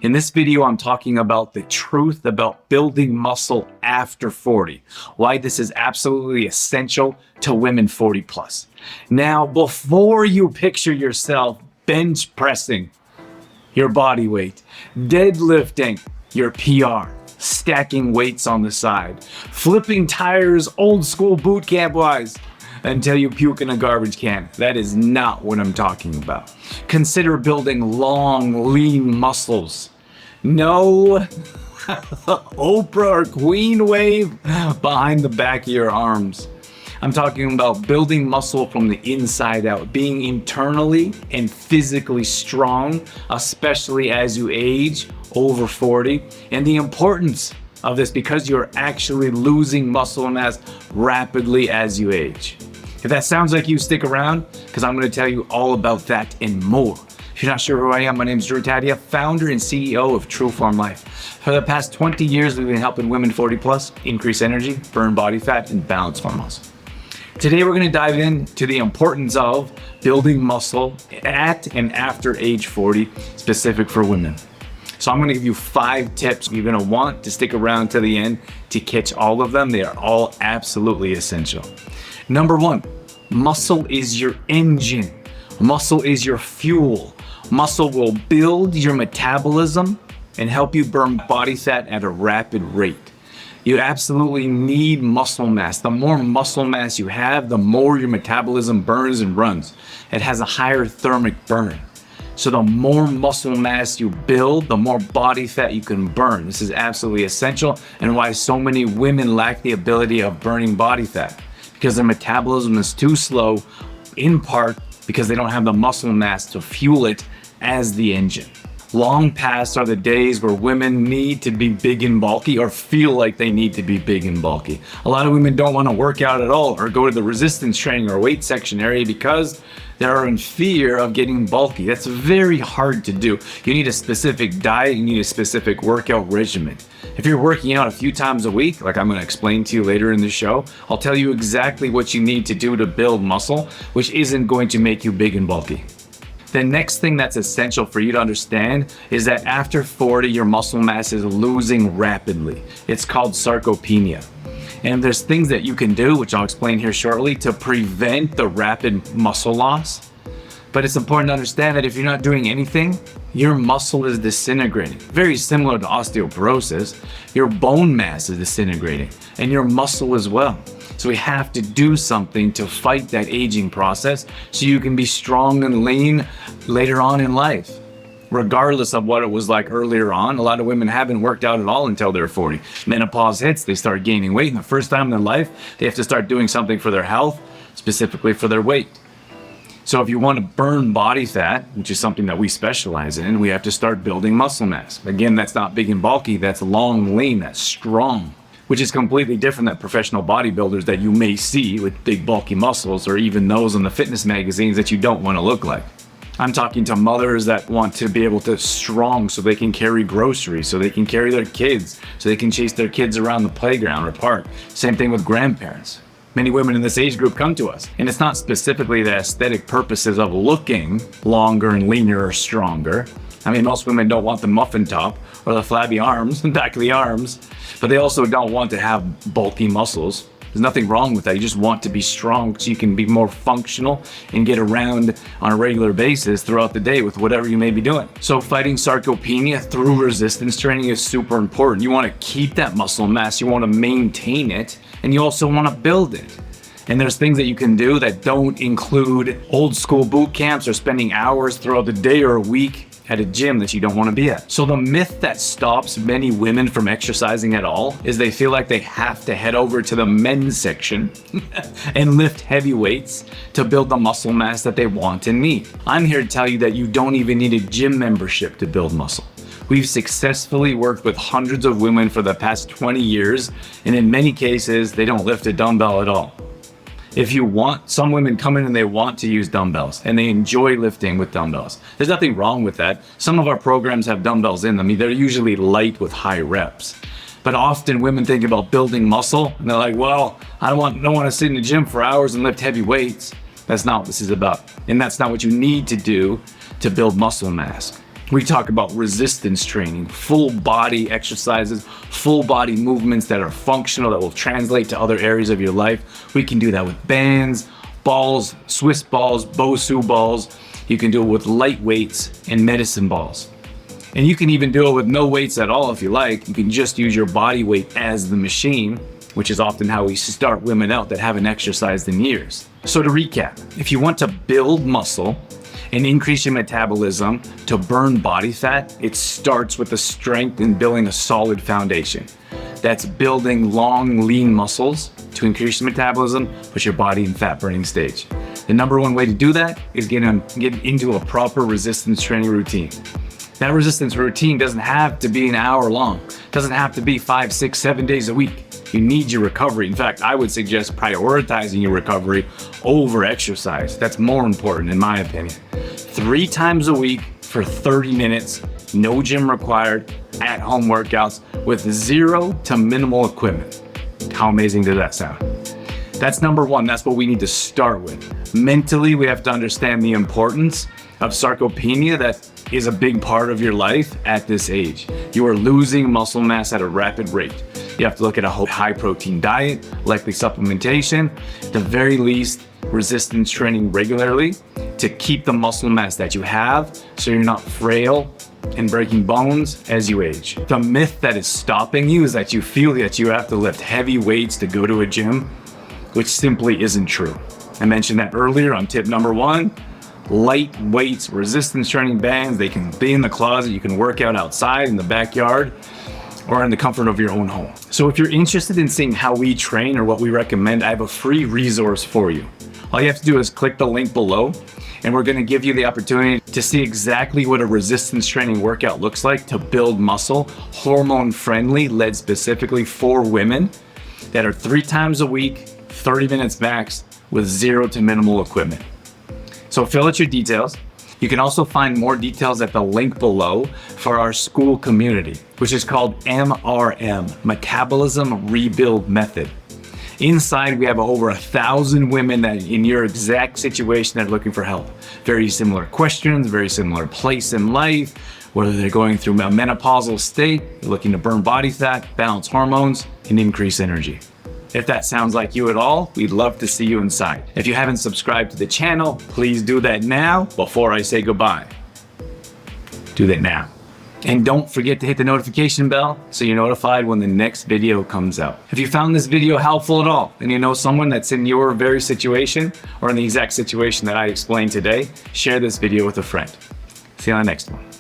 In this video, I'm talking about the truth about building muscle after 40, why this is absolutely essential to women 40 plus. Now, before you picture yourself bench pressing your body weight, deadlifting your PR, stacking weights on the side, flipping tires old school boot camp wise until you puke in a garbage can. That is not what I'm talking about. Consider building long, lean muscles. No Oprah or Queen wave behind the back of your arms. I'm talking about building muscle from the inside out, being internally and physically strong, especially as you age over 40, and the importance of this because you're actually losing muscle mass rapidly as you age. If that sounds like you, stick around because I'm going to tell you all about that and more. If you're not sure who I am, my name is Taddia, founder and CEO of True Form Life. For the past 20 years, we've been helping women 40 plus increase energy, burn body fat, and balance hormones. Today, we're going to dive into the importance of building muscle at and after age 40, specific for women. So I'm going to give you 5 tips. You're going to want to stick around to the end to catch all of them. They are all absolutely essential. Number 1, muscle is your engine. Muscle is your fuel. Muscle will build your metabolism and help you burn body fat at a rapid rate. You absolutely need muscle mass. The more muscle mass you have, the more your metabolism burns and runs. It has a higher thermic burn. So the more muscle mass you build, the more body fat you can burn. This is absolutely essential and why so many women lack the ability of burning body fat because their metabolism is too slow, in part because they don't have the muscle mass to fuel it as the engine. Long past are the days where women need to be big and bulky or feel like they need to be big and bulky. A lot of women don't want to work out at all or go to the resistance training or weight section area because they're in fear of getting bulky. That's very hard to do. You need a specific diet, you need a specific workout regimen. If you're working out a few times a week, like I'm going to explain to you later in the show, I'll tell you exactly what you need to do to build muscle, which isn't going to make you big and bulky. The next thing that's essential for you to understand is that after 40, your muscle mass is losing rapidly. It's called sarcopenia. And there's things that you can do, which I'll explain here shortly, to prevent the rapid muscle loss. But it's important to understand that if you're not doing anything, your muscle is disintegrating. Very similar to osteoporosis, your bone mass is disintegrating and your muscle as well. So we have to do something to fight that aging process so you can be strong and lean later on in life. Regardless of what it was like earlier on, a lot of women haven't worked out at all until they're 40. Menopause hits, they start gaining weight, and the first time in their life, they have to start doing something for their health, specifically for their weight. So if you want to burn body fat, which is something that we specialize in, we have to start building muscle mass. Again, that's not big and bulky, that's long, lean, that's strong, which is completely different than professional bodybuilders that you may see with big bulky muscles or even those in the fitness magazines that you don't want to look like. I'm talking to mothers that want to be able to strong so they can carry groceries, so they can carry their kids, so they can chase their kids around the playground or park. Same thing with grandparents. Many women in this age group come to us, and it's not specifically the aesthetic purposes of looking longer and leaner or stronger. I mean, most women don't want the muffin top or the flabby arms, the back of the arms, but they also don't want to have bulky muscles. There's nothing wrong with that. You just want to be strong so you can be more functional and get around on a regular basis throughout the day with whatever you may be doing. So fighting sarcopenia through resistance training is super important. You want to keep that muscle mass, you want to maintain it, and you also want to build it. And there's things that you can do that don't include old school boot camps or spending hours throughout the day or a week at a gym that you don't want to be at. So the myth that stops many women from exercising at all is they feel like they have to head over to the men's section and lift heavy weights to build the muscle mass that they want and need. I'm here to tell you that you don't even need a gym membership to build muscle. We've successfully worked with hundreds of women for the past 20 years, and in many cases, they don't lift a dumbbell at all. If you want, some women come in and they want to use dumbbells and they enjoy lifting with dumbbells. There's nothing wrong with that. Some of our programs have dumbbells in them. They're usually light with high reps. But often women think about building muscle and they're like, well, I don't want to sit in the gym for hours and lift heavy weights. That's not what this is about. And that's not what you need to do to build muscle mass. We talk about resistance training, full body exercises, full body movements that are functional, that will translate to other areas of your life. We can do that with bands, balls, Swiss balls, Bosu balls. You can do it with light weights and medicine balls. And you can even do it with no weights at all if you like. You can just use your body weight as the machine, which is often how we start women out that haven't exercised in years. So to recap, if you want to build muscle and increase your metabolism to burn body fat, it starts with the strength and building a solid foundation. That's building long, lean muscles to increase your metabolism, put your body in fat burning stage. The number one way to do that is get into a proper resistance training routine. That resistance routine doesn't have to be an hour long. It doesn't have to be 5, 6, 7 days a week. You need your recovery. In fact, I would suggest prioritizing your recovery over exercise. That's more important in my opinion. 3 times a week for 30 minutes, no gym required, at-home workouts with zero to minimal equipment. How amazing does that sound? That's number one. That's what we need to start with. Mentally, we have to understand the importance of sarcopenia that is a big part of your life at this age. You are losing muscle mass at a rapid rate. You have to look at a high protein diet, likely supplementation, at the very least resistance training regularly to keep the muscle mass that you have so you're not frail and breaking bones as you age. The myth that is stopping you is that you feel that you have to lift heavy weights to go to a gym, which simply isn't true. I mentioned that earlier on tip number 1. Light weights, resistance training bands, they can be in the closet. You can work out outside in the backyard or in the comfort of your own home. So if you're interested in seeing how we train or what we recommend, I have a free resource for you. All you have to do is click the link below and we're gonna give you the opportunity to see exactly what a resistance training workout looks like to build muscle, hormone friendly, led specifically for women that are 3 times a week, 30 minutes max with zero to minimal equipment. So fill out your details. You can also find more details at the link below for our school community, which is called MRM, Metabolism Rebuild Method. Inside, we have over 1,000 women that in your exact situation that are looking for help. Very similar questions, very similar place in life, whether they're going through a menopausal state, looking to burn body fat, balance hormones, and increase energy. If that sounds like you at all, we'd love to see you inside. If you haven't subscribed to the channel, please do that now before I say goodbye. Do that now. And don't forget to hit the notification bell so you're notified when the next video comes out. If you found this video helpful at all and you know someone that's in your very situation or in the exact situation that I explained today, share this video with a friend. See you on the next one.